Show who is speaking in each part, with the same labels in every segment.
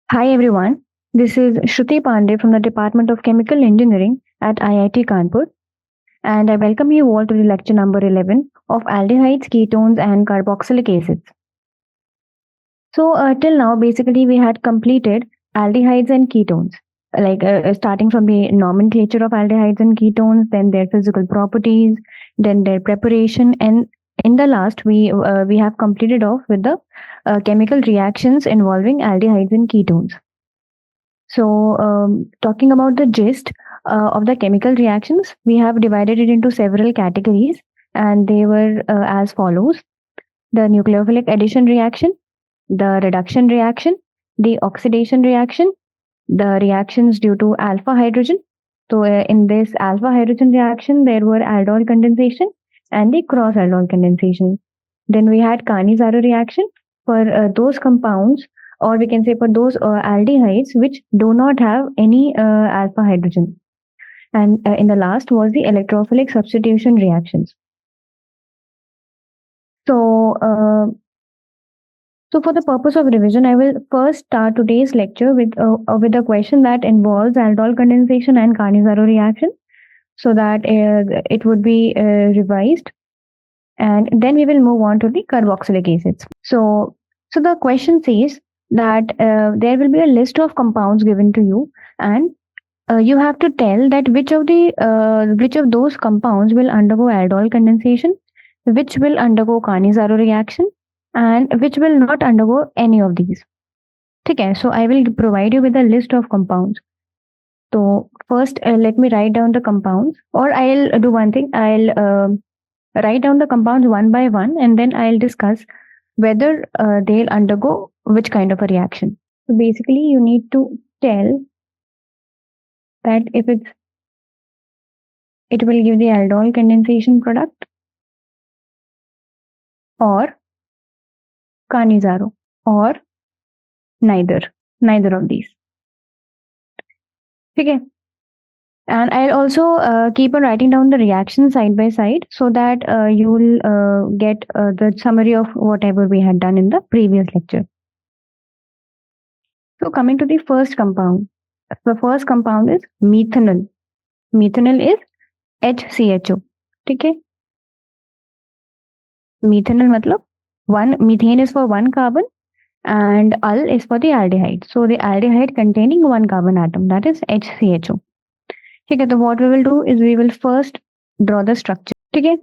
Speaker 1: Hi everyone, this is Shruti Pandey from the Department of Chemical Engineering at IIT Kanpur, and I welcome you all to the lecture number 11 of aldehydes, ketones, and carboxylic acids. So, till now, basically, we had completed aldehydes and ketones, starting from the nomenclature of aldehydes and ketones, then their physical properties, then their preparation, and in the last, we have completed off with the chemical reactions involving aldehydes and ketones. So, talking about the gist of the chemical reactions, we have divided it into several categories, and they were as follows: the nucleophilic addition reaction, the reduction reaction, the oxidation reaction, the reactions due to alpha hydrogen. So, in this alpha hydrogen reaction, there were aldol condensation and the cross aldol condensation. Then we had Cannizzaro reaction for those compounds, or we can say for those aldehydes which do not have any alpha hydrogen. And in the last was the electrophilic substitution reactions. So, so for the purpose of revision, I will first start today's lecture with a question that involves aldol condensation and Cannizzaro reaction, so that it would be revised, and then we will move on to the carboxylic acids. So the question says that there will be a list of compounds given to you, and you have to tell that which of those compounds will undergo aldol condensation, which will undergo Cannizzaro reaction, and which will not undergo any of these. Okay, so I will provide you with a list of compounds. So first, let me write down the compounds, or I'll do one thing. I'll write down the compounds one by one, and then I'll discuss whether they'll undergo which kind of a reaction. So basically, you need to tell that if it will give the aldol condensation product or Cannizzaro or neither of these. Okay. And I'll also keep on writing down the reaction side by side so that you will get the summary of whatever we had done in the previous lecture. So coming to the first compound. The first compound is methanol. Methanol is HCHO. Okay. Methanol matlab one methane is for one carbon and al is for the aldehyde. So the aldehyde containing one carbon atom, that is HCHO. Okay, so what we will do is we will first draw the structure. Okay.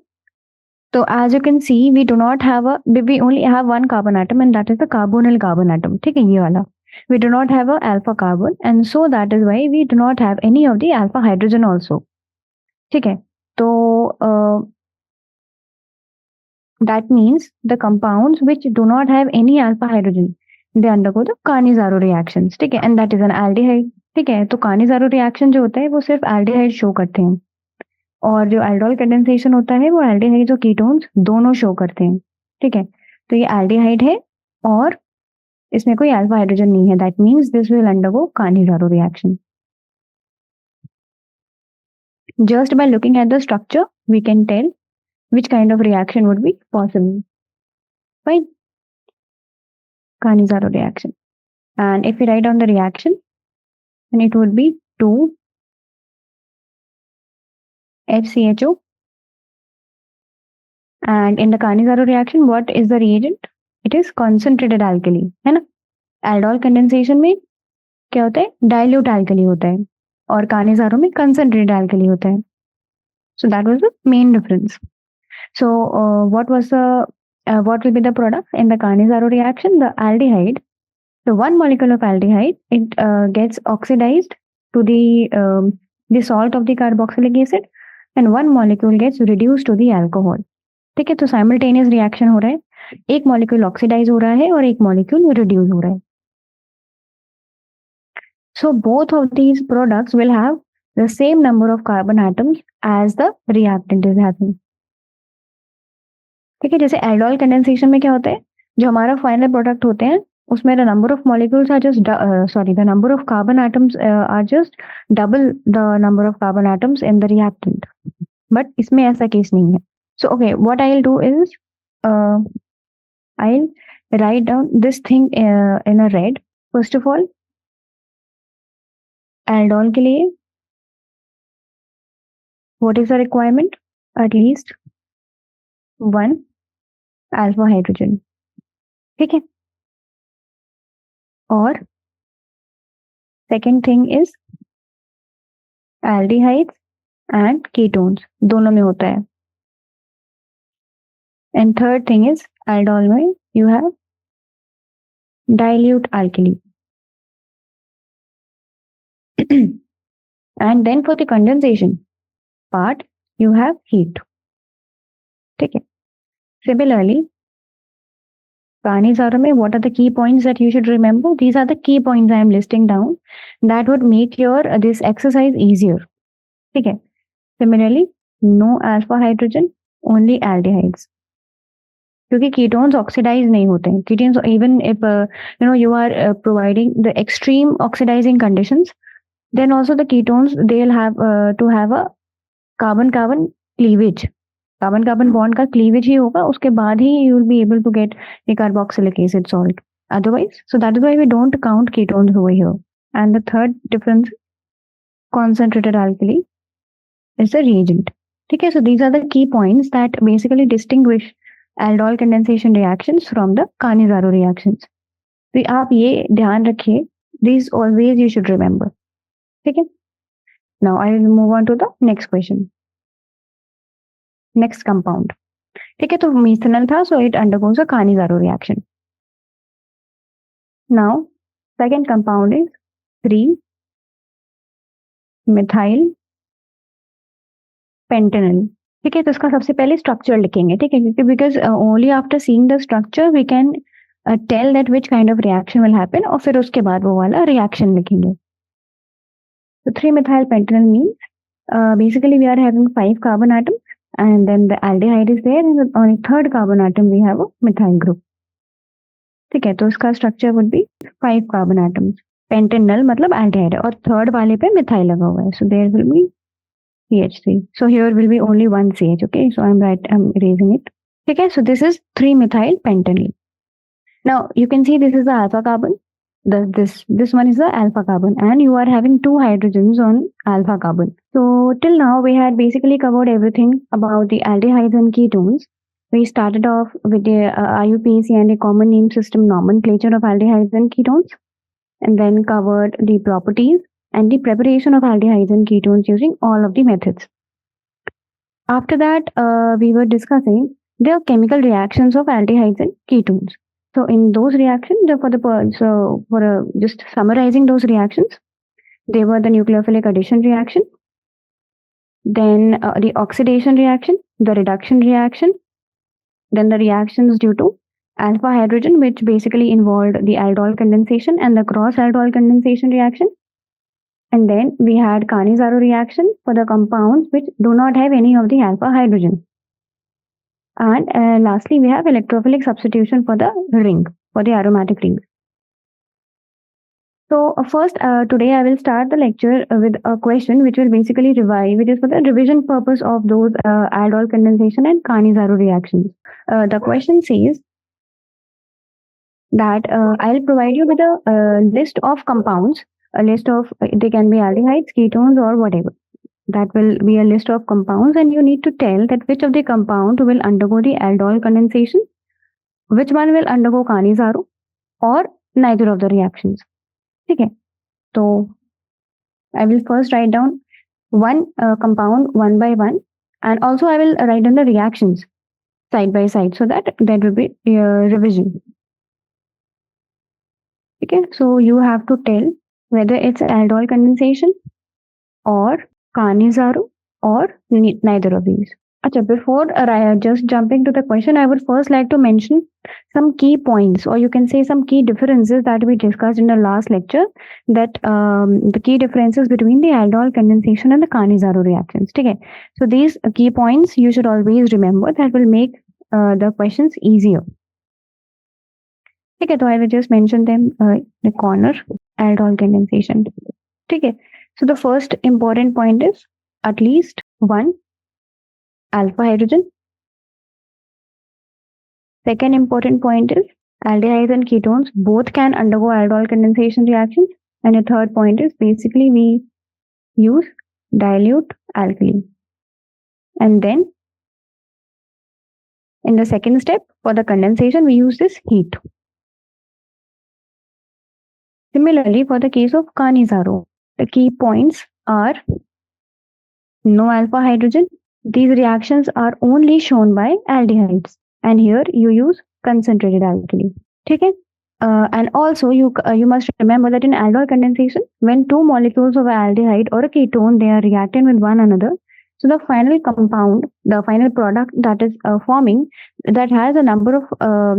Speaker 1: So as you can see, we only have one carbon atom, and that is the carbonyl carbon atom. Okay, ye wala. We do not have a alpha carbon, and so that is why we do not have any of the alpha hydrogen also. Okay. So that means the compounds which do not have any alpha hydrogen, they undergo the Cannizzaro reactions. ठीक है, and that is an aldehyde. ठीक है, तो Cannizzaro reaction जो होता है वो सिर्फ aldehyde शो करते हैं, और जो aldol condensation होता है वो aldehydes और ketones दोनों शो करते हैं. ठीक है, तो ये aldehyde है और इसमें कोई alpha hydrogen नहीं है. That means this will undergo Cannizzaro reaction. Just by looking at the structure, we can tell which kind of reaction would be possible. Fine. Cannizzaro reaction. And if we write down the reaction, then it would be 2 HCHO. And in the Cannizzaro reaction, what is the reagent? It is concentrated alkali, है ना? Aldol condensation में क्या होता है? Dilute alkali होता है, और Cannizzaro में concentrated alkali होता है. So that was the main difference. So what will be the product in the Cannizzaro reaction? The aldehyde. So one molecule of aldehyde, it gets oxidized to the salt of the carboxylic acid, and one molecule gets reduced to the alcohol. ठीक है, तो simultaneous reaction हो रहा है, एक molecule oxidise हो रहा है और एक मॉलिक्यूल रिड्यूस हो रहा है. So both of these products will have the same number of carbon atoms as the reactant is having. ठीक है, जैसे एल्डोल कंडेंसेशन में क्या होता है, जो हमारा फाइनल प्रोडक्ट होते हैं उसमें the number of molecules are just the number of carbon atoms are just double the number of carbon atoms in the reactant, but इसमें ऐसा केस नहीं है. So okay, what I'll do is I'll write down this thing in a red. First of all, aldol के लिए what is the requirement? At least 1 alpha hydrogen, ठीक है। और second thing is aldehydes and ketones, दोनों में होता है। And third thing is aldol में you have dilute alkali. And then for the condensation part, you have heat. ठीक है। Similarly, Pranizara mein, what are the key points that you should remember? These are the key points I am listing down that would make your this exercise easier. ठीक है। Similarly, no alpha hydrogen, only aldehydes. क्योंकि ketones oxidise नहीं होते हैं। Ketones even if you are providing the extreme oxidizing conditions, then also the ketones they'll have to have a carbon carbon cleavage. Carbon carbon bond का cleavage ही होगा, उसके बाद ही you will be able to get a carboxylic acid salt. Otherwise, so that is why we don't count ketones over here. And the third difference, concentrated alkali is the reagent. ठीक है, so these are the key points that basically distinguish aldol condensation reactions from the Cannizzaro reactions. तो आप ये ध्यान रखिए, these always you should remember. ठीक है। Now I will move on to the next question. Next compound. ठीक है, तो methanol था, so it undergoes a Cannizzaro reaction. Now second compound is 3-methyl pentanol. ठीक है, तो इसका सबसे पहले स्ट्रक्चर लिखेंगे, ठीक है, क्योंकि because only after seeing the structure we can tell that which kind of reaction will happen, और फिर उसके बाद वो वाला रिएक्शन लिखेंगे। तो 3-methyl pentanol means basically we are having 5 carbon atoms and then the aldehyde is there and on the third carbon atom we have a methyl group. ठीक है, तो इसका structure would be 5 carbon atoms, pentanal मतलब aldehyde है, और third वाले पे methyl लगा हुआ है, so there will be CH3. So here will be only one CH, okay? So I'm erasing it. Okay, so this is 3-methyl pentanol. Now you can see this is the alpha carbon. This one is the alpha carbon, and you are having 2 hydrogens on alpha carbon. So till now we had basically covered everything about the aldehydes and ketones. We started off with the IUPAC and a common name system nomenclature of aldehydes and ketones, and then covered the properties and the preparation of aldehydes and ketones using all of the methods. After that, we were discussing the chemical reactions of aldehydes and ketones. So in those reactions, just summarizing those reactions, they were the nucleophilic addition reaction, then the oxidation reaction, the reduction reaction, then the reactions due to alpha hydrogen, which basically involved the aldol condensation and the cross aldol condensation reaction. And then we had Cannizzaro reaction for the compounds which do not have any of the alpha hydrogen. And lastly, we have electrophilic substitution for the ring, for the aromatic rings. So first, today I will start the lecture with a question which will basically revise, which is for the revision purpose of those aldol condensation and Cannizzaro reactions. The question says that I'll provide you with a list of compounds, a list of, they can be aldehydes, ketones, or whatever. That will be a list of compounds, and you need to tell that which of the compound will undergo the aldol condensation, which one will undergo Cannizzaro, or neither of the reactions. Okay, so I will first write down one compound one by one, and also I will write down the reactions side by side, so that will be revision. Okay, so you have to tell whether it's aldol condensation or Cannizzaro or neither of these. Achha, before just jumping to the question, I would first like to mention some key points, or you can say some key differences that we discussed in the last lecture, that the key differences between the aldol condensation and the Cannizzaro reactions. Okay, so these key points you should always remember, that will make the questions easier. Okay, so I will just mention them in the corner. Aldol condensation. Okay, so the first important point is at least 1 alpha hydrogen. Second important point is aldehydes and ketones both can undergo aldol condensation reactions, And the third point is basically we use dilute alkali. And then in the second step, for the condensation, we use this heat. Similarly, for the case of Cannizzaro, the key points are no alpha hydrogen. These reactions are only shown by aldehydes. And here you use concentrated alkali. Okay? And also you must remember that in aldol condensation, when two molecules of aldehyde or a ketone, they are reacting with one another. So the final compound, the final product that is forming, that has a number of,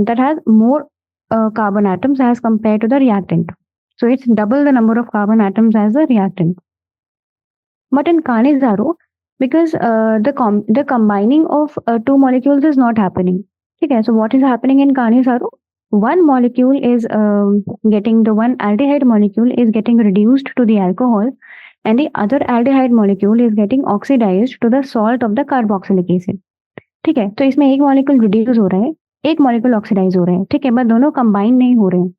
Speaker 1: that has more carbon atoms as compared to the reactant. So it's double the number of carbon atoms as the reactant. But in Cannizzaro, because the combining of two molecules is not happening. Okay, so what is happening in Cannizzaro? One molecule is getting, the one aldehyde molecule is getting reduced to the alcohol, and the other aldehyde molecule is getting oxidized to the salt of the carboxylic acid. ठीक है, तो इसमें एक molecule reduce हो रहा है, एक molecule oxidise हो रहा है, ठीक है, बट दोनों कंबाइन नहीं हो रहे हैं.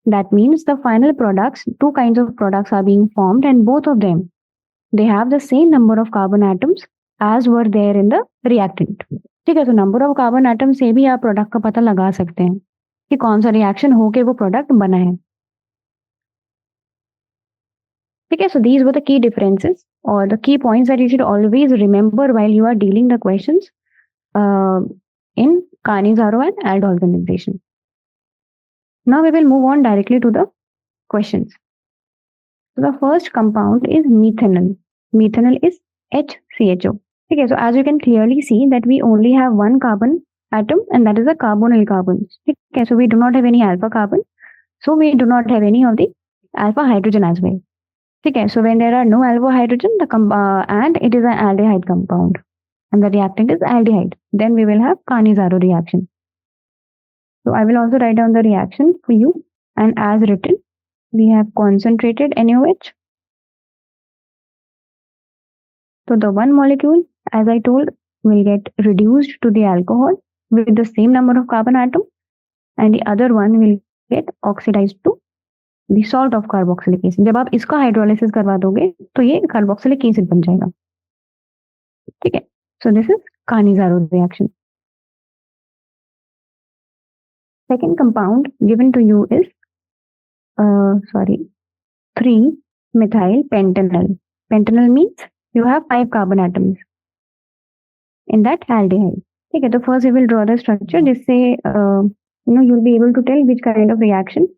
Speaker 1: That means the final products, two kinds of products are being formed, and both of them, they have the same number of carbon atoms as were there in the reactant. ठीक है, तो number of carbon atom से भी आप product का पता लगा सकते हैं कि कौन सा रिएक्शन होके वो प्रोडक्ट बना है. ठीक है, so these were the key differences or the key points that you should always remember while you are dealing the questions in Cannizzaro and aldol condensation. Now we will move on directly to the questions. So the first compound is methanol. Methanol is HCHO. Okay, so as you can clearly see that we only have one carbon atom, and that is the carbonyl carbons. Okay, so we do not have any alpha carbon, so we do not have any of the alpha hydrogen as well. Okay, so when there are no alpha hydrogen, and it is an aldehyde compound, and the reactant is aldehyde, then we will have Cannizzaro reaction. So I will also write down the reaction for you, and as written, we have concentrated NaOH. So the one molecule, as I told, will get reduced to the alcohol with the same number of carbon atom, and the other one will get oxidized to the salt of carboxylic acid. जब आप इसका hydrolysis करवा दोगे तो ये carboxylic acid बन जाएगा. ठीक है, so this is Cannizzaro reaction. Second compound given to you is 3-methyl pentanol. Pentanol means you have 5 carbon atoms in that aldehyde. Okay, so first we will draw the structure. This say you'll be able to tell which kind of reaction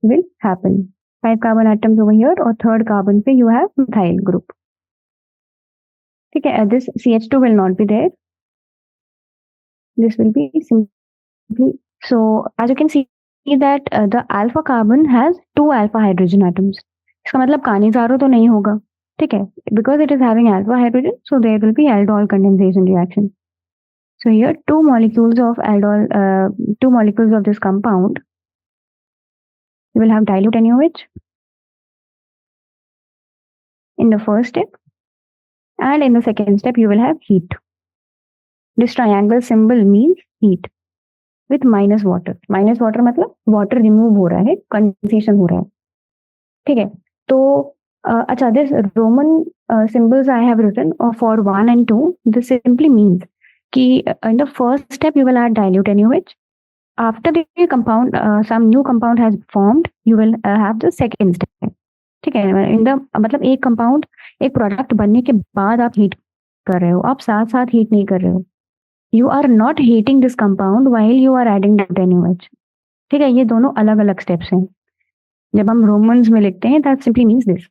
Speaker 1: will happen. 5 carbon atoms over here, or third carbon पे you have methyl group. Okay, this CH2 will not be there. This will be simply, so as you can see that the alpha carbon has 2 alpha hydrogen atoms. इसका मतलब Cannizzaro तो नहीं होगा. ठीक है, because it is having alpha hydrogen, so there will be aldol condensation reaction. So here two molecules of this compound, you will have dilute NaOH in the first step, and in the second step you will have heat. This triangle symbol means heat with minus water. Minus water मतलब water remove हो रहा है, condensation हो रहा है. ठीक है, तो अच्छा, this Roman symbols I have written for 1 and 2. This simply means कि in the first step you will add dilute NaOH. After the compound, some new compound has formed, you will have the second step. ठीक है, in the मतलब एक compound, एक product बनने के बाद आप heat कर रहे हो, आप साथ साथ heat नहीं कर रहे हो. You are not heating this compound while you are adding the NaOH. ठीक है, ये दोनों अलग अलग steps हैं. जब हम Romans में लिखते हैं, that simply means this.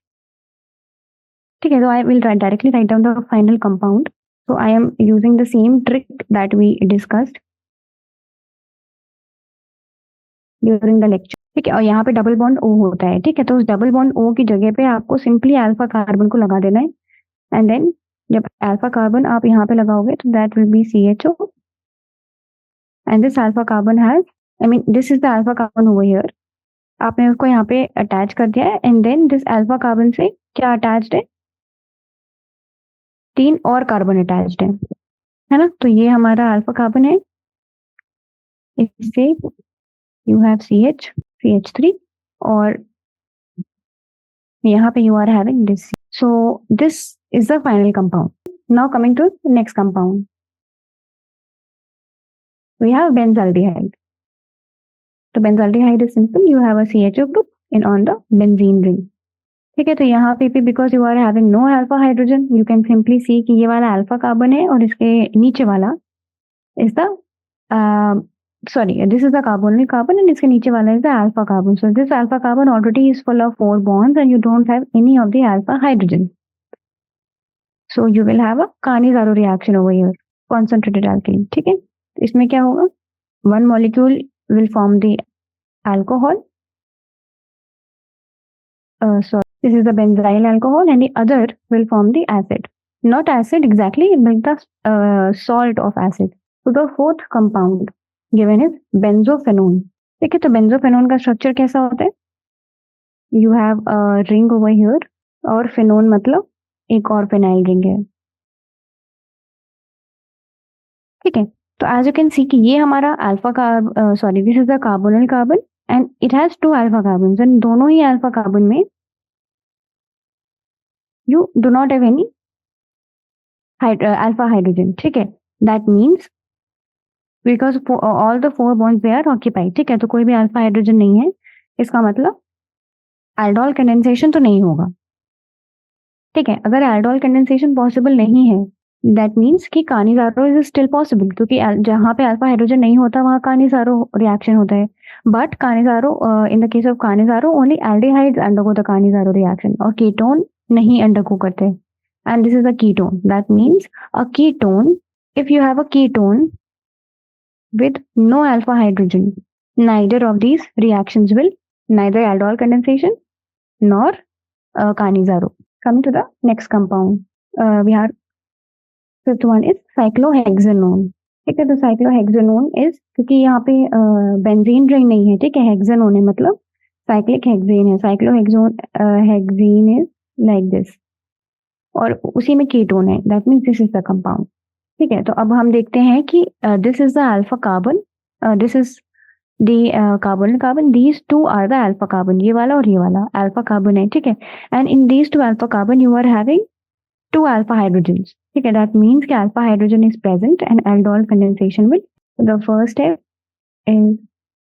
Speaker 1: ठीक है, so I will directly write down the final compound. So I am using the same trick that we discussed during the lecture. ठीक है, और यहाँ पे डबल बॉन्ड O होता है. ठीक है, तो उस डबल बॉन्ड O की जगह पे आपको सिंपली अल्फा कार्बन को लगा देना है, एंड देन जब अल्फा कार्बन आप यहाँ पे लगाओगे तो that will be CHO, and this alpha carbon has, I mean this is the alpha carbon over here. आपने उसको यहाँ पे अटैच कर दिया है, and then this alpha carbon से क्या अटैच्ड है, 3 और कार्बन अटैच्ड है ना. तो ये हमारा अल्फा कार्बन है. इससे यू हैव CH, CH3, और यहाँ पे you are having this. So this is the final compound. Now coming to next compound, we have benzaldehyde. तो benzaldehyde is simple, you have a CHO group in on the benzene ring. ठीक है, तो यहाँ पे भी because you are having no alpha hydrogen, you can simply see कि ये वाला अल्फा कार्बन है और इसके नीचे वाला is the sorry, this is the carbonyl carbon and इसके नीचे वाला is the alpha carbon. So this alpha carbon already is full of 4 bonds and you don't have any of the alpha hydrogen. So you will have a Cannizzaro reaction over here, concentrated alkene. ठीक है, इसमें क्या होगा, one molecule will form the alcohol. So this is the benzyl alcohol and the other will form the acid. Not acid exactly, but the salt of acid. So the fourth compound given is benzophenone. ठीक है, तो benzophenone का structure कैसा होता है, you have a ring over here और फेनोन मतलब एक और फेनाइल रिंग है. ठीक है, तो एज यू कैन सी कि ये हमारा alpha sorry this is the carbonyl carbon and it has 2 alpha carbon and दोनों ही अल्फा कार्बन में you do not have any alpha hydrogen. ठीक है, that means because all the 4 bonds they are occupied. ठीक है, तो कोई भी alpha hydrogen नहीं है, इसका मतलब एल्डोल कंडेंसेशन तो नहीं होगा. ठीक है, अगर एल्डोल कंडेंसेशन पॉसिबल नहीं है दैट मीन्स कि Cannizzaro इज स्टिल पॉसिबल, क्योंकि जहां पे अल्फा हाइड्रोजन नहीं होता वहां Cannizzaro रिएक्शन होता है. But Cannizzaro in the case of Cannizzaro only aldehydes undergo the Cannizzaro reaction और कीटोन नहीं अंडरगो करते. And this is a ketone, that means a ketone, if you have a ketone with no alpha hydrogen, neither of these reactions will neither aldol condensation nor Cannizzaro. Coming to the next compound, we have fifth one is cyclohexanone. ठीक है, तो cyclohexanone is क्योंकि यहाँ पे benzene ring नहीं है, ठीक है, हेक्सानोन है मतलब साइक्लिक हेक्सेन है. cyclohexene is like this और उसी में कीटोन है, that means this is the compound. ठीक है, तो अब हम देखते हैं कि this is the alpha carbon, this is the carbonyl carbon, these 2 are the alpha carbon, ये वाला और ये वाला अल्फा कार्बन है. ठीक है, and in these 2 alpha carbon you are having 2 alpha hydrogens. ठीक है, दैट मीन्स कि alpha hydrogen is present and aldol condensation will. The first step is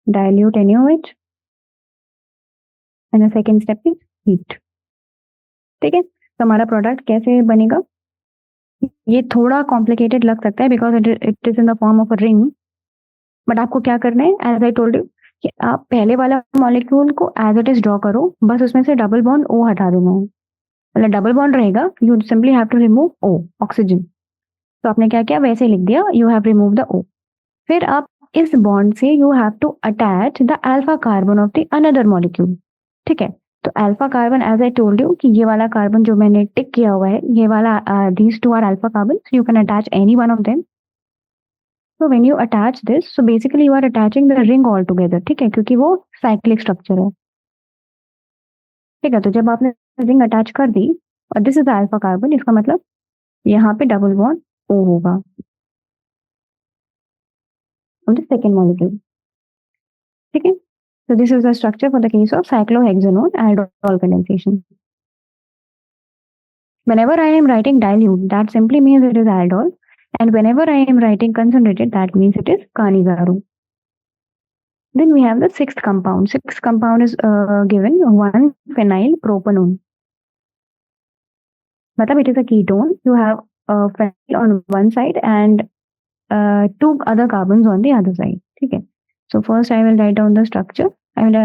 Speaker 1: dilute NaOH and the second step is heat. ठीक है, तो हमारा product कैसे बनेगा, ये थोड़ा कॉम्प्लिकेटेड लग सकता है because it is in the form of a ring. But आपको क्या करना है, एज आई टोल्ड यू कि आप पहले वाला मॉलिक्यूल को एज इट इज ड्रॉ करो, बस उसमें से डबल बॉन्ड O हटा देना है. मतलब डबल बॉन्ड रहेगा, you simply have to remove O, oxygen. तो आपने क्या किया, वैसे लिख दिया, you have remove the O. फिर आप इस बॉन्ड से you have to attach the alpha carbon of the another molecule. ठीक है, तो alpha carbon as I told you कि ये वाला कार्बन जो मैंने टिक किया हुआ है, ये वाला these 2 are alpha carbon, you can attach any one of them. So when you attach this, so basically you are attaching the ring all together. ठीक है, क्योंकि वो साइक्लिक स्ट्रक्चर है. ठीक है, तो जब आपने रिंग अटैच कर दी और दिस इज अल्फा कार्बन, इसका मतलब यहाँ पे डबल बॉन्ड O होगा on the second molecule. ठीक है, so this is the structure for the case of cyclohexanone aldol condensation. Whenever I am writing dilute, that simply means it is aldol, and whenever I am writing concentrated, that means it is Cannizzaro. Then we have the sixth compound. Sixth compound is given 1-phenyl propanone. Matlab it is a ketone. You have phenyl on one side and 2 other carbons on the other side. Okay. So first I will write down the structure. I will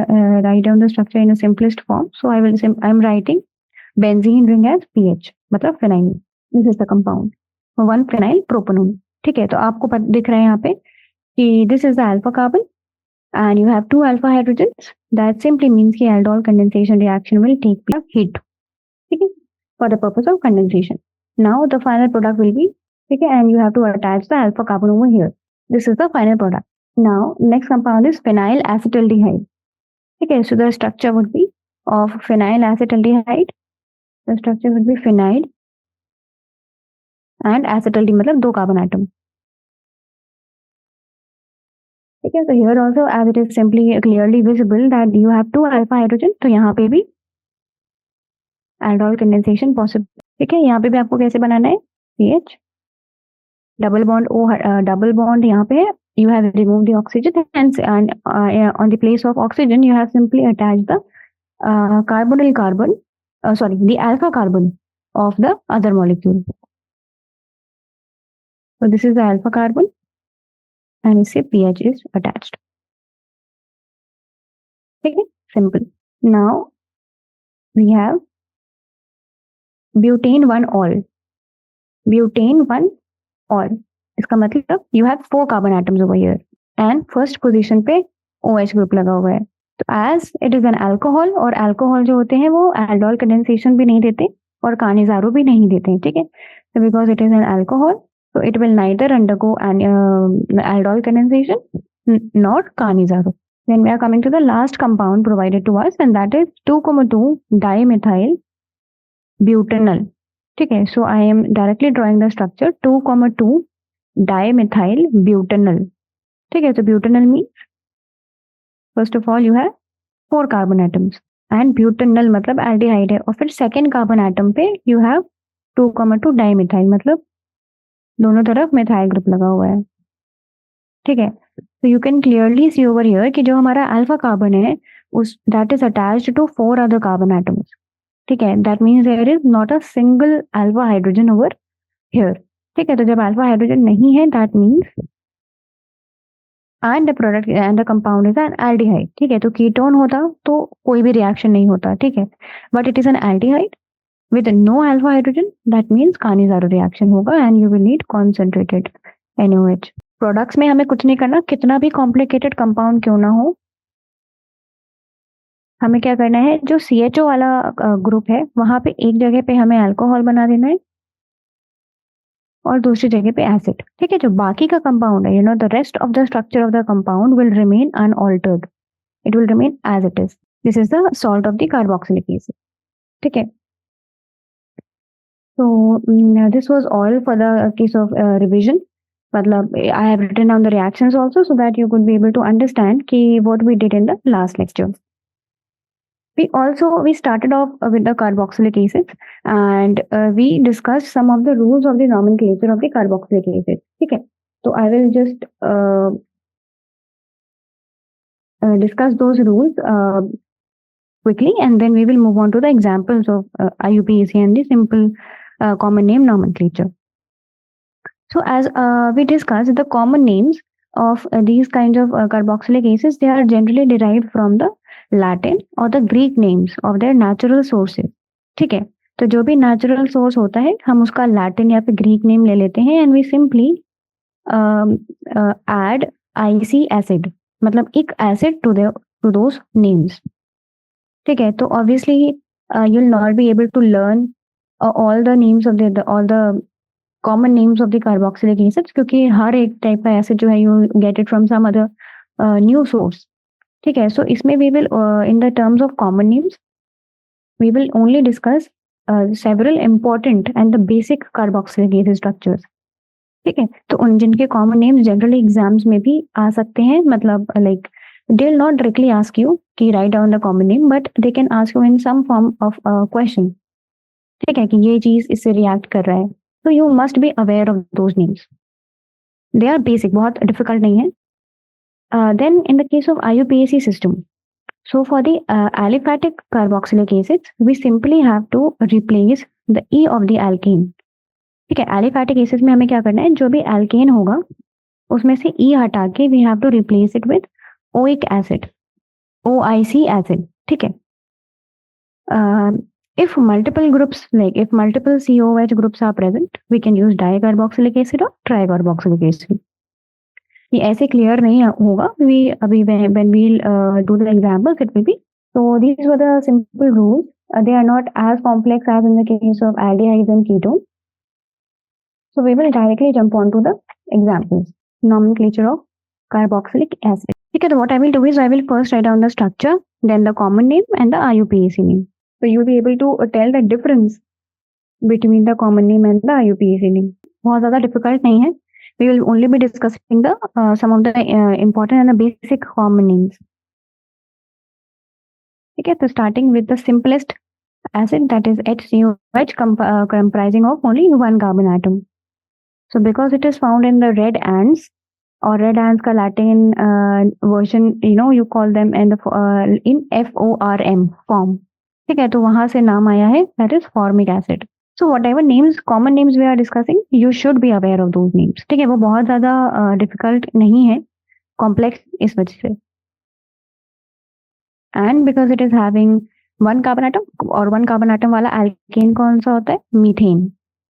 Speaker 1: write down the structure in a simplest form. So I'm writing benzene ring as PH. मतलब phenyl. This is the compound. 1-phenyl propanone. ठीक है, तो आपको दिख रहा है यहाँ पे कि this is the alpha carbon and you have 2 alpha hydrogens. That simply means कि aldol condensation reaction will take place heat. Okay, for the purpose of condensation. Now the final product will be, okay, and you have to attach the alpha carbon over here. This is the final product. Now next compound is phenyl acetaldehyde. Okay, so the structure would be of phenyl acetaldehyde. The structure would be phenyl and acetaldehyde मतलब 2 carbon atom. Okay, so here also as it is simply clearly visible that you have 2 alpha hydrogen, तो यहाँ पे भी aldol condensation possible. ठीक है, यहाँ पे भी आपको कैसे बनाना है, CH double bond यहाँ पे है, you have removed the oxygen and on the place of oxygen you have simply attached the carbonyl carbon, the alpha carbon of the other molecule. So this is the alpha carbon and इससे pH is attached. ठीक है, simple. Now we have butane 1-ol. Butane 1-ol. इसका मतलब you have 4 carbon atoms over here and first position पे OH group लगा हुआ है. तो as it is an alcohol, और alcohol जो होते हैं वो aldol condensation भी नहीं देते और Cannizzaro भी नहीं देते हैं. ठीक है, so because it is an alcohol, so it will neither undergo an aldol condensation nor Cannizzaro. Then we are coming to the last compound provided to us and that is 2,2 dimethyl butanol. ठीक है, so I am directly drawing the structure 2,2 dimethyl butanol. ठीक है, so butanol means first of all you have 4 carbon atoms and butanol मतलब aldehyde है और फिर second carbon atom पे you have 2,2 dimethyl मतलब दोनों तरफ methyl group लगा हुआ है. ठीक है, so you can clearly see over here कि जो हमारा alpha carbon है उस that is attached to 4 other carbon atoms. ठीक है, that means there is not a single alpha hydrogen over here. ठीक है, तो जब alpha hydrogen नहीं है that means and the product and the compound is an aldehyde. ठीक है, तो कीटोन होता तो कोई भी रिएक्शन नहीं होता. ठीक है, but it is an aldehyde with no alpha hydrogen, that means Cannizzaro reaction होगा and you will need concentrated NaOH. Products में हमें कुछ नहीं करना, कितना भी कॉम्प्लिकेटेड कंपाउंड क्यों ना हो, हमें क्या करना है, जो CHO वाला ग्रुप है वहां पे एक जगह पे हमें अल्कोहल बना देना है और दूसरी जगह पे एसिड. ठीक है, जो बाकी का कंपाउंड है, the rest of the structure of the compound will remain unaltered, it will remain as it is. This is the salt of the carboxylic acid. ठीक है, so this was all for the case of revision. मतलब I have written down the reactions also so that you could be able to understand कि what we did in the last lecture. We started off with the carboxylic acids and we discussed some of the rules of the nomenclature of the carboxylic acids. ठीक है, so I will just discuss those rules quickly and then we will move on to the examples of IUPAC and the simple common name nomenclature. So as we discussed, the common names of these kinds of carboxylic acids, they are generally derived from the Latin or the Greek names of their natural sources. ठीक है, तो जो भी natural source होता है हम उसका Latin या फिर Greek name ले लेते हैं and we simply add IC acid, मतलब एक acid to those names. ठीक है, तो obviously you'll not be able to learn all the names of all the common names of the carboxylic acids क्योंकि हर एक टाइप का एसिड जो है you get it from some other new source. ठीक है, so इसमें we will in the terms of common names we will only discuss several important and the basic carboxylic acid structures. ठीक है, तो उन जिनके common names generally exams में भी आ सकते हैं, मतलब like they will not directly ask you कि write down the common name but they can ask you in some form of question. ठीक है, कि ये चीज इससे react कर रहा है, so you must be aware of those names. They are basic, बहुत difficult नहीं है. Then in the case of IUPAC system, so for the aliphatic carboxylic acids, we simply have to replace the E of the alkane. ठीक है, aliphatic acids में हमें क्या करना है, जो भी alkane होगा उसमें से E हटा के we have to replace it with oic acid, OIC acid. ठीक है, if multiple groups if multiple COH groups are present, we can use dicarboxylic acid or tricarboxylic acid. ये ऐसे clear नहीं होगा, अभी when we'll do the examples it will be. So these were the simple rules. They are not as complex as in the case of aldehydes and ketones. So we will directly jump on to the examples. Nomenclature of carboxylic acid. ठीक है, तो what I will do is I will first write down the structure, then the common name and the IUPAC name. So you will be able to tell the difference between the common name and the IUPAC name. बहुत ज़्यादा difficult नहीं है. We will only be discussing the some of the important and the basic common names. ठीक है, तो starting with the simplest acid, that is HCOH, comprising of only one carbon atom. So because it is found in the red ants, or red ants का Latin version, you call them in FORM form. ठीक है, तो वहां से नाम आया है, that is formic acid. So whatever names, common names we are discussing, you should be aware of those names. ठीक है, वो बहुत ज्यादा difficult नहीं है, complex इस वजह से. And because it is having one carbon atom, और one carbon atom वाला alkane कौन सा होता है? मीथेन.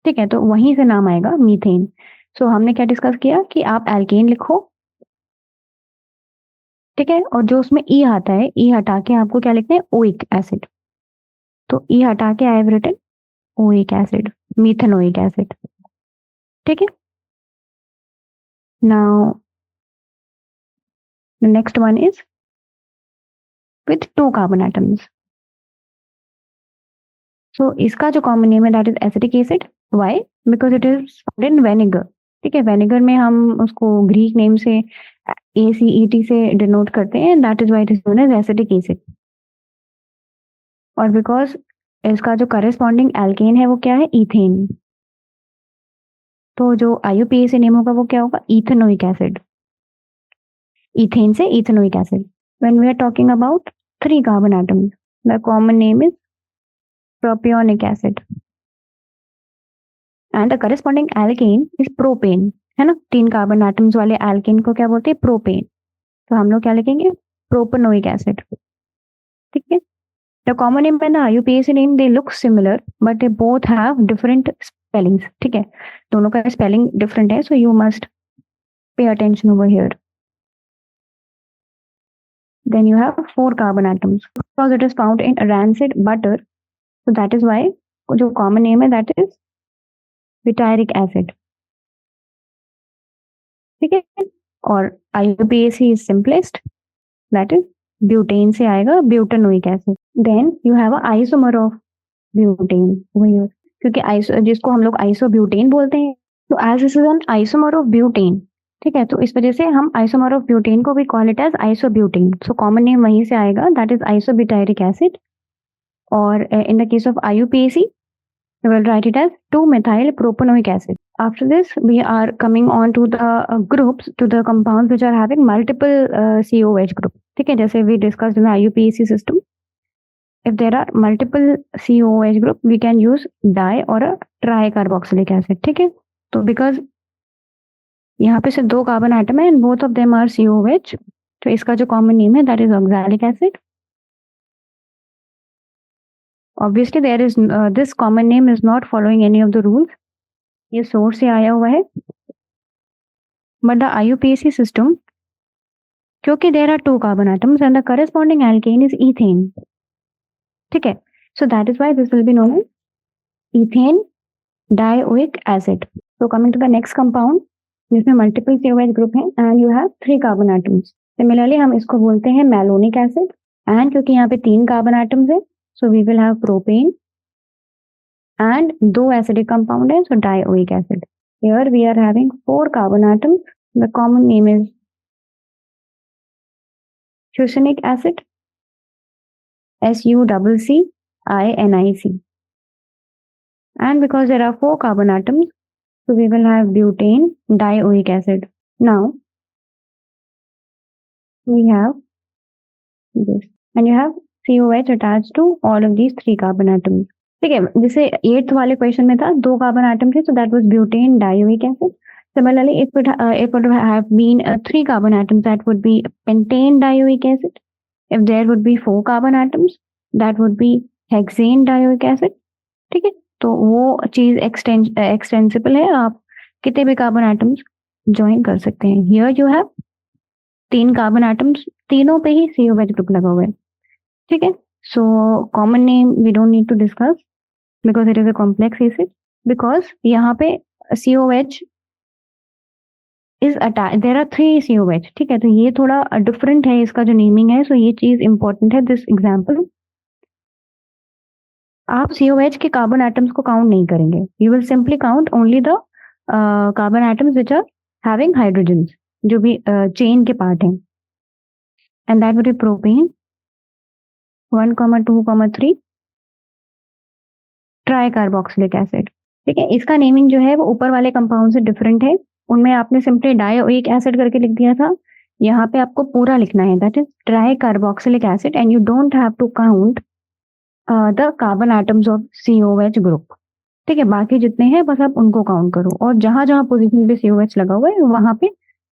Speaker 1: ठीक है, तो वहीं से नाम आएगा मीथेन. सो हमने क्या डिस्कस किया कि आप एल्केन लिखो, ठीक है, और जो उसमें ई आता है, ई हटा के आपको क्या लिखना है? Oic acid. तो ई हटा के I have written oic acid, methanoic acid. ठीक है, now the next one is with 2 carbon atoms. So इसका जो कॉमन नेम है that is acetic acid. Why? Because it is found in vinegar. ठीक है, वेनेगर में हम उसको ग्रीक नेम से ACET से डिनोट करते हैं, that is why it is known as acetic acid. और बिकॉज इसका जो करेस्पॉन्डिंग एल्केन है वो क्या है? इथेन. तो जो IUPAC नेम होगा वो क्या होगा? Ethanoic acid. इथेन से ethanoic acid. When we are talking about 3 carbon atoms, the common name is propionic acid. And the corresponding alkane is propane. है ना, 3 कार्बन एटम्स वाले एल्केन को क्या बोलते हैं? प्रोपेन. तो हम लोग क्या लिखेंगे? Propanoic acid. ठीक है, the common name and the IUPAC name, they look similar but they both have different spellings. ठीक है, दोनों का spelling different है, so you must pay attention over here. Then you have 4 carbon atoms because it is found in rancid butter, so that is why जो common name है that is butyric acid. ठीक है, और IUPAC is simplest, that is butane से आएगा butanoic acid. Then you have a isomer of butane over here, क्योंकि जिसको हम लोग आइसोब्यूटेन बोलते हैं, तो as this is an isomer of butane. ठीक है, तो इस वजह से हम आइसोमर ऑफ ब्यूटेन को भी call it as isobutane. So common name वहीं से आएगा, दैट इज आइसोब्यूटायरिक एसिड. और in the case of IUPAC we will write it as 2-methyl propanoic acid. After this, we are coming on to the groups, to the compounds which are having multiple COH group. ठीक है, जैसे we discussed in the IUPAC system, if there are multiple COH group, we can use di or a tricarboxylic acid. ठीक है, तो because यहाँ पे सिर्फ 2 carbon atom है and both of them are COH, तो इसका जो कॉमन नेम है that is oxalic acid. Obviously there is this common name is not following any of the rules, ये सोर्स से आया हुआ है. But the IUPAC system, क्योंकि there are 2 carbon atoms and the corresponding alkane is ethane. ठीक है, so that is why this will be known as ethane dioic acid. So coming to the next compound, जिसमें multiple COH group है and you have 3 carbon atoms. Similarly हम इसको बोलते हैं malonic acid, and क्योंकि यहाँ पे 3 carbon atoms है, so we will have propane and 2 acidic compound है, so dioic acid. Here we are having 4 carbon atoms. The common name is succinic acid, SUCCINIC. And because there are 4 carbon atoms, so we will have butane dioic acid. Now we have this, and you have COH attached to all of these 3 carbon atoms. ठीक है, जैसे 8th वाले question में था 2 carbon atom थे, so that was butane dioic acid. Similarly, if it would have been 3 carbon atoms, that would be pentane dioic acid. If there would be 4 carbon atoms, that would be hexane dioic acid. ठीक है, तो वो चीज extensible है, आप कितने भी carbon atoms join कर सकते हैं. Here you have 3 carbon atoms, तीनों पे ही COH ग्रुप लगा हुआ है. ठीक है, so common name we don't need to discuss because it is a complex acid. Because यहाँ पे COH is attached, there are 3 COH. ठीक है, तो ये थोड़ा डिफरेंट है इसका जो नेमिंग है, so ये चीज इंपॉर्टेंट है. दिस एग्जाम्पल, आप COH के कार्बन एटम्स को काउंट नहीं करेंगे, you will simply count only the carbon atoms which are having hydrogens, जो भी चेन के पार्ट हैं, and that will be propane 1, 2, 3, tricarboxylic acid. ठीक है, इसका नेमिंग जो है वो ऊपर वाले कंपाउंड से डिफरेंट है। उनमें आपने सिंपली डायोइक एसिड करके लिख दिया था, यहाँ पे आपको पूरा लिखना है, that is tricarboxylic acid, and you don't have to count the carbon atoms of COH group. ठीक है, बाकी जितने हैं बस आप उनको काउंट करो, और जहां जहां पोजीशन पे COH लगा हुआ है वहां पे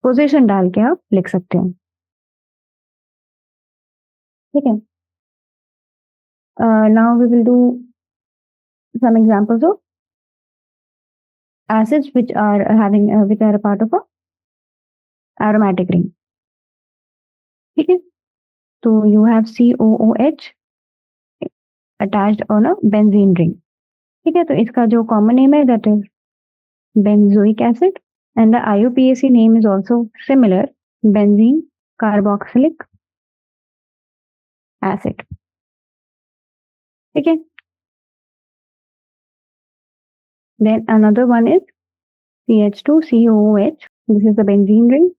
Speaker 1: पोजीशन डाल के आप लिख सकते हैं। ठीक है, now we will do some examples of acids which are a part of a aromatic ring. ठीक है, तो you have COOH attached on a benzene ring. ठीक है, तो इसका जो common name है that is benzoic acid, and the IUPAC name is also similar, benzene carboxylic acid. ठीक है, then another one is CH2COOH, this is the benzene ring.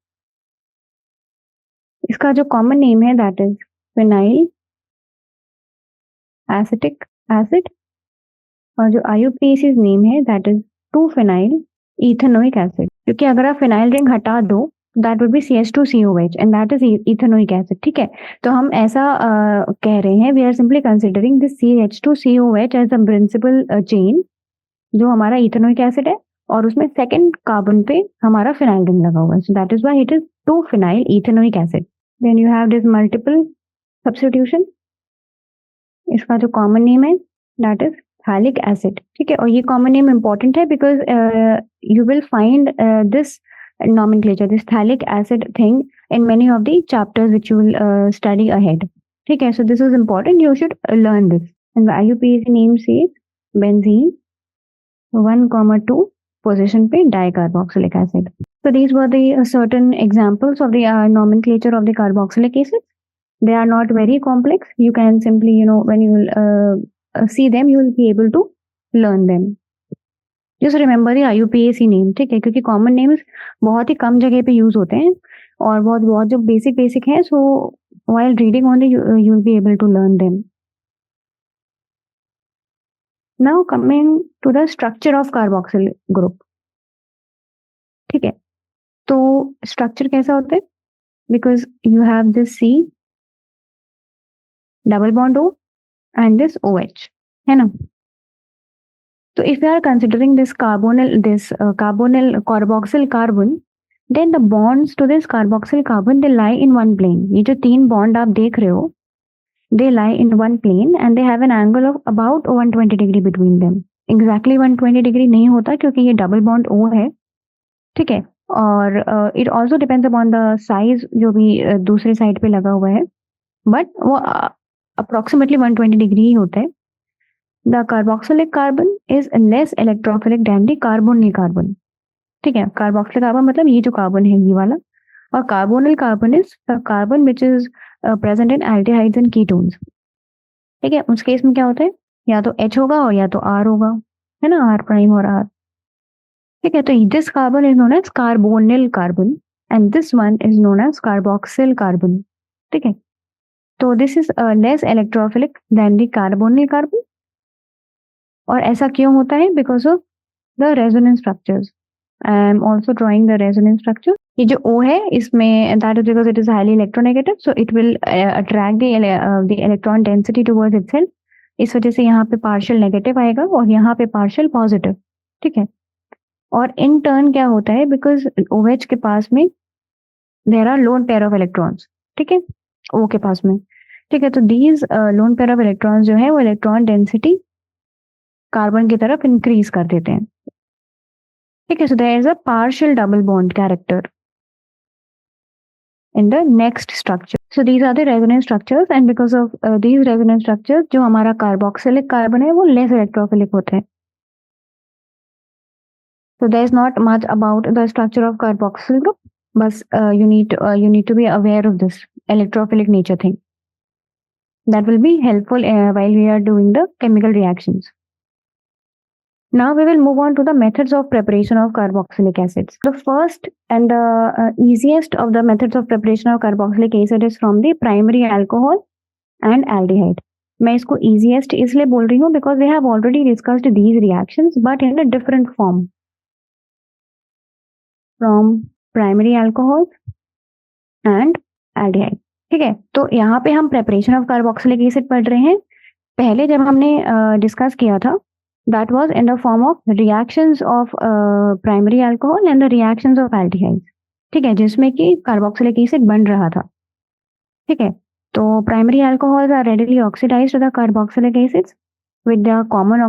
Speaker 1: इसका जो common name है that is phenyl acetic acid, और जो IUPAC name है that is 2-phenyl ethanoic acid, क्योंकि अगर आप फिनाइल रिंग हटा दो that would be CH2COH and that is ethanoic acid. ठीक है, तो हम ऐसा कह रहे हैं, we are simply considering this CH2COH as a principal chain, जो हमारा इथेनोइक एसिड है, और उसमें सेकंड कार्बन पे हमारा फिनाइल रिंग लगा हुआ है, so that is why it is 2-phenyl ethanoic acid. Then you have this multiple substitution, इसका जो कॉमन नेम है दैट इज थैलिक एसिड। ठीक है, और ये कॉमन नेम इंपॉर्टेंट है because you will find this nomenclature, this thalic acid thing in many of the chapters which you will study ahead. ठीक है, so this is important, you should learn this. And the IUPAC name says benzene 1,2 position पे dicarboxylic acid. So these were the certain examples of the nomenclature of the carboxylic acids. They are not very complex. You can simply, when you will see them, you will be able to learn them. Just remember the IUPAC name. ठीक है, क्योंकि common names बहुत ही कम जगह पे use होते हैं और बहुत बहुत जो बेसिक है, सो while reading only you will be able to learn them. Now coming to the structure of carboxyl group. ठीक है, तो स्ट्रक्चर कैसा होता है, because you have this C double bond O and this OH, है ना। So if we are considering this carbonyl carboxyl carbon, then the bonds to this carboxyl carbon, they lie in one plane. ये जो 3 bond आप देख रहे हो, they lie in one plane and they have an angle of about 120 degree between them. Exactly 120 degree नहीं होता क्योंकि ये double bond O है। ठीक है, और it also depends upon the size जो भी दूसरे साइड पे लगा हुआ है, but वो approximately 120 degree ही होता है। The carboxylic carbon is less electrophilic than the carbonyl carbon. ठीक है, carboxylic carbon मतलब ये जो कार्बन है ये वाला, और carbonyl carbon is the carbon which is present in aldehydes and ketones. ठीक है, उस केस में क्या होता है, या तो H होगा और या तो R होगा, है ना, R प्राइम और R। ठीक है, तो this carbon is known as carbonyl carbon and this one is known as carboxyl carbon. ठीक है, तो this is less electrophilic than the carbonyl carbon. और ऐसा क्यों होता है, because of the resonance structures. I am also drawing the resonance structure. ये जो O है इसमें that is because it is highly electronegative, so it will attract the electron density towards itself. इस वजह से यहाँ पे पार्शियल नेगेटिव आएगा और यहाँ पे पार्शियल पॉजिटिव। ठीक है, और इन टर्न क्या होता है, बिकॉज OH के पास में there are lone pair of electrons. ठीक है, O के पास में। ठीक है, तो these lone pair of electrons जो है वो इलेक्ट्रॉन डेंसिटी कार्बन की तरफ इंक्रीज कर देते हैं। ठीक है, so there is a partial double bond character in the next structure. So these are the resonance structures, and because of these resonance structures, जो हमारा carboxylic carbon है वो less electrophilic होते हैं. So there is not much about the structure of carboxyl group, but you need to be aware of this electrophilic nature thing. That will be helpful while we are doing the chemical reactions. Now we will move on to the methods of preparation of carboxylic acids. The first and the easiest of the methods of preparation of carboxylic acid is from the primary alcohol and aldehyde. मैं इसको easiest इसलिए बोल रही हूँ because we have already discussed these reactions but in a different form from primary alcohols and aldehyde. ठीक है, तो यहाँ पे हम preparation of carboxylic acid पढ़ रहे हैं. पहले जब हमने डिस्कस किया था that was in the form of reactions of primary alcohol and the reactions of aldehydes. ठीक है, जिसमें कि carboxylic acid बन रहा था. ठीक है, तो primary alcohols are readily oxidized to the carboxylic acids with the common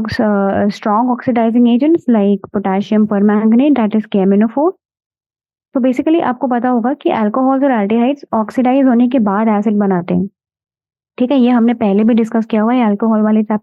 Speaker 1: strong oxidizing agents like potassium permanganate that is KMnO4. तो बेसिकली आपको पता होगा कि अल्कोहल्स और एल्डिहाइड्स ऑक्सीडाइज होने के बाद एसिड बनाते हैं. ठीक है, ये हमने पहले भी डिस्कस किया हुआ है अल्कोहल वाले चैप्टर